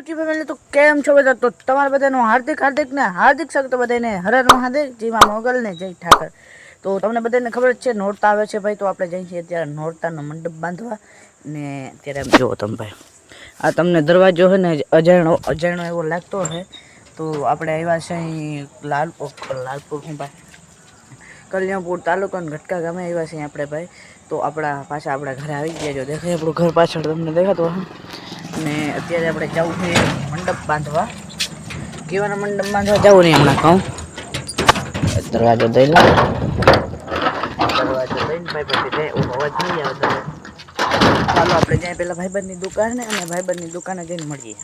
Family તો કેમ છો બધા? તો તમારા બધાનું હાર્દિક ને હાર્દિક સ્વાગત બધાને હર હર મહાદેવ, જીમાં મોગલ ને જય ઠાકર. તો તમને બધાને ખબર જ છે નોરતા આવે છે ભાઈ, તો આપણે જઈએ છીએ અત્યારે નોરતાનો મંડપ બાંધવા. ને અત્યારે જુઓ તમે ભાઈ, આ તમને દરવાજો છે ને અજાણો એવો લાગતો હશે. તો આપણે આવ્યા છે અહીં લાલપુર ભાઈ, કલ્યાણપુર તાલુકાના ઘટકા ગામે આવ્યા છીએ આપણે ભાઈ. તો પાછા આપણા ઘરે આવી ગયા. જો દેખાય આપણું ઘર પાછળ તમને દેખાતું હશે. ને અત્યારે આપણે જવું છે મંડપ બાંધવા. કેવાના મંડપ બાંધવા જવું નહીં હમણાં કહું. દરવાજો દઈ લો, દરવાજો દઈને ભાઈ પછી અવાજ નહીં આવે. ચાલો આપણે જાય પેલા ભાઈબંધની દુકાને, અને ભાઈબંધની દુકાને જઈને મળીએ.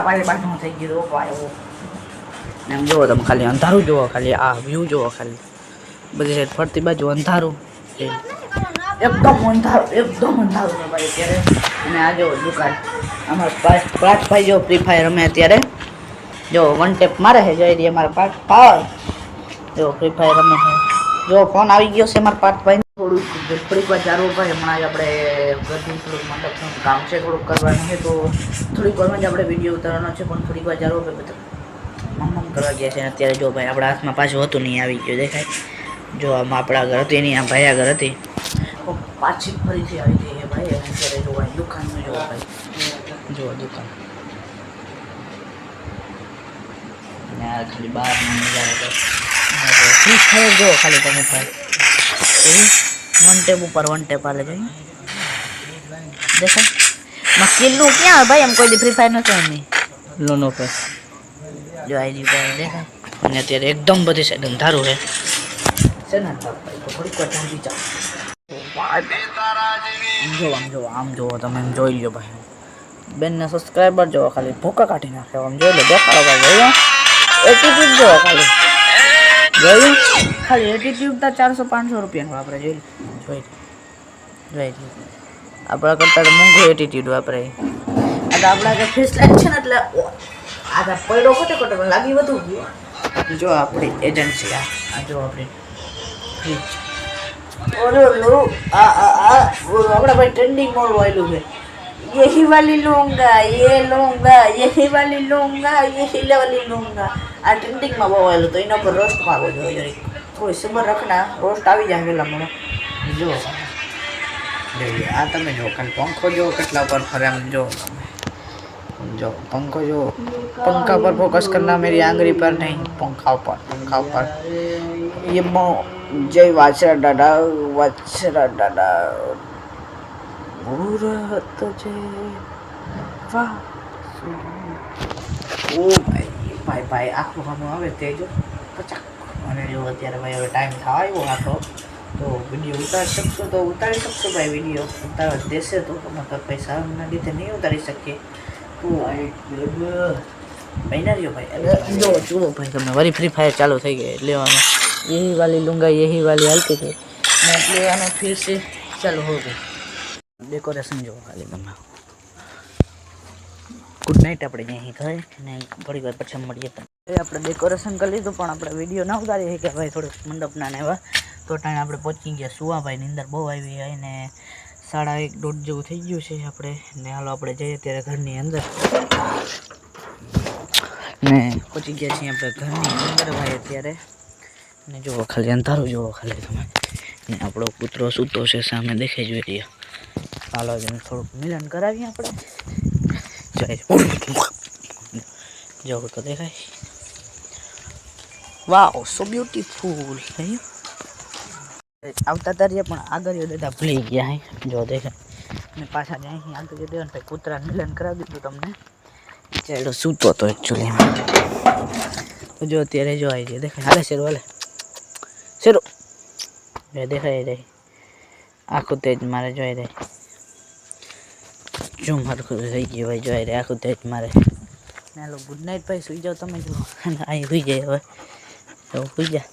પાડે બાંધવું થઈ ગયું ભાઈ. એમ જુઓ તમે, ખાલી અંધારું જુઓ, ખાલી આ વ્યૂ જુઓ, ખાલી બધી સાઈડ ફરતી બાજુ અંધારું, એકદમ અંધારું છે ભાઈ અત્યારે. અને આ જો દુકાન અમારા પાર્થભાઈ જો ફ્રી ફાયર રમે અત્યારે, જો વન ટેપ મારે છે જઈ રહી અમારા પાર્થ, જો ફ્રી ફાયર રમે છે. જો ફોન આવી ગયો છે અમારા પાર્થભાઈ. થોડીક વાર ચાલવું ભાઈ, હમણાં જ આપણે ઘરથી થોડુંક મંડપનું કામ છે, થોડુંક કરવાનું છે. તો થોડીક વારમાં જ આપણે વિડીયો ઉતારવાનો છે, પણ થોડીક વાર ચાલવું ભાઈ. બધા મમ્મ કરવા ગયા છે. અત્યારે જો ભાઈ આપણા હાથમાં પાછું હતું નહીં, આવી ગયું દેખાય. જો આમાં આપણા ઘર હતી એની, આ ભાઈ આગળ હતી, પાછી ફરીથી આવી ગઈ છે ભાઈ. અત્યારે જો ભાઈ દુકાનનું જો ભાઈ, જો દુકાન ને આ ખાલી બહારનો નજારો ફ્રી ફાયર જો ખાલી તમે ભાઈ વન ટેપ હાલે જોઈએ દેખાય. સ્કિલનું ક્યાં ભાઈ, એમ કોઈ દી ફ્રી ફાયર નથી એમની લોનો પે જો આઈજી ભાઈ દેખાય. અને અત્યારે એકદમ બધી સાઈડ અંધારું છે ને, થોડીક વાર ચાંદી ચાલો. આમ જોવો તમે, એમ જોઈ લો ભાઈ. બેનને સબસ્ક્રાઈબર જોવો, ખાલી ભૂકા કાઢી નાખે. આમ જોઈ લો, દેખાડો ભાઈ. જોયો એટીટ્યુડ જોવો, ખાલી જોયું, ખાલી એટીટ્યુડ તો 400-500 રૂપિયાનું આપણે જોઈ આપણા કરતાં તો મોંઘું એટીટ્યુડ વાપરે. આ તો આપણા જે ફેસ લાઈટ છે ને, એટલે આ પડ્યો ખોટે લાગી વધુ ગયો. જો આપણી એજન્સી આ જો આપણી ફ્રીજ, આપણા ભાઈ ટ્રેન્ડિંગ મોડ વાયલું છે. યહી વાલી લૂંગા, યહી વાલી લૂંગા. આ ટ્રેન્ડિંગમાં બહુ આવેલું, તો એના પર રોસ્ટ મારવો જોઈએ. થોડી સબર રખના રોસ્ટ આવી જાય પેલા મને. જો આ તમે જો ખાલી પંખો જો કેટલા પર ફરે, આમ જો જો पंखो जो पंखा पर फोकस करना, मेरी आंगली पर नहीं, पंखा पर ये जय वाचरा डाडा मुहूर्त जय वाह ओ भाई આખું કામ આવે તે જો પચાક. અને જો અત્યારે ભાઈ હવે ટાઈમ થવા આવ્યો આખો, તો વિડીયો ઉતારી શકશો ભાઈ. વિડીયો ઉતારવા દેશે તો તમારા પૈસાના લીધે નહીં ઉતારી શકીએ. તો મહિના રહ્યો ભાઈ. જો જુઓ ભાઈ તમે, વરી ફ્રી ફાયર ચાલુ થઈ ગઈ લેવાનું. યહી વાલી લૂંગા, યહી વાલી હાલતી હતી ને, એટલે આનો ફિર से ચાલુ હો ગઈ. ડેકોરેશન જોવો ખાલી તમે. Good night. આપણે અહીં ઘરે ને થોડી વાર પછી મળીએ. આપણે ડેકોરેશન કરી લીધું, પણ આપણે વિડીયો ના ઉતારીએ કે ભાઈ થોડુંક મંડપના ને એવા. તો ટાઈમ આપણે પહોંચી ગયા સુવા ભાઈ. ની અંદર બહુ આવી હોય ને 1:30 જેવું થઈ ગયું છે આપણે. ને હાલો આપણે જઈએ ત્યારે ઘરની અંદર, ને પહોંચી ગયા છીએ આપણે ઘરની અંદર ભાઈ અત્યારે. ને જુઓ ખાલી અંધારું જુઓ ખાલી તમે, ને આપણો કૂતરો સૂતો છે સામે દેખાઈ જોઈ રહ્યો. હાલો થોડુંક મિલન કરાવીએ આપણે. જવું તો દેખાય. વાવ, સો બ્યુટીફુલ. આવતા તારીએ પણ આગળ દાદા ભૂલી ગયા હે જો દેખાય ને પાછા જાય અહીં આગળ દેવા ને કૂતરા મિલન કરાવી દીધું તમને ચેડો સૂતો હતો એકચ્યુઅલી જો અત્યારે જો આવી જાય દેખાય હાલે શેરો હાલે શેરો બે દેખાય જાય આખું તેજ મારે જોઈ રહે જો મારું થઈ ગયું ભાઈ જોઈ રહે આખું તેજ મારે ને લો ગુડ નાઇટ ભાઈ સુઈ જાઓ તમે જો અહીં સુઈ જાય હવે તો સુઈ જા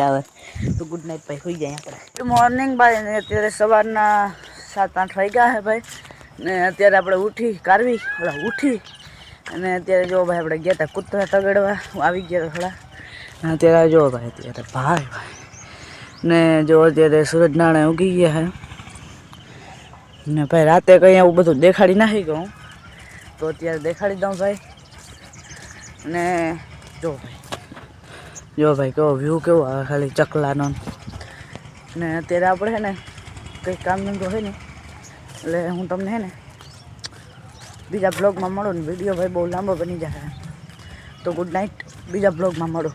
હવે તો ગુડ નાઇટ ભાઈ સુઈ જાય આપણે ગુડ મોર્નિંગ ભાઈ ને અત્યારે સવારના 7-8 વાગ્યા છે ભાઈ ને અત્યારે આપણે ઉઠી અને અત્યારે જો ભાઈ આપણે ગયા હતા કૂતરા તગડવા આવી ગયા થોડા અને અત્યારે જો ભાઈ અત્યારે ભાઈ ને જો અત્યારે સૂરજ નાણે ઉગી ગયા છે ને ભાઈ રાતે કંઈ આવું બધું દેખાડી નાખી ગયું તો અત્યારે દેખાડી દઉં ભાઈ ને જો ભાઈ કેવો વ્યૂ કેવો આવે ખાલી ચકલાનો ને અત્યારે આપણે છે ને કંઈક કામ ધંધો હોય ને એટલે હું તમને છે ને બીજા બ્લોગમાં મળું ને વિડીયો ભાઈ બહુ લાંબો બની જશે તો ગુડ નાઇટ બીજા બ્લોગમાં મળું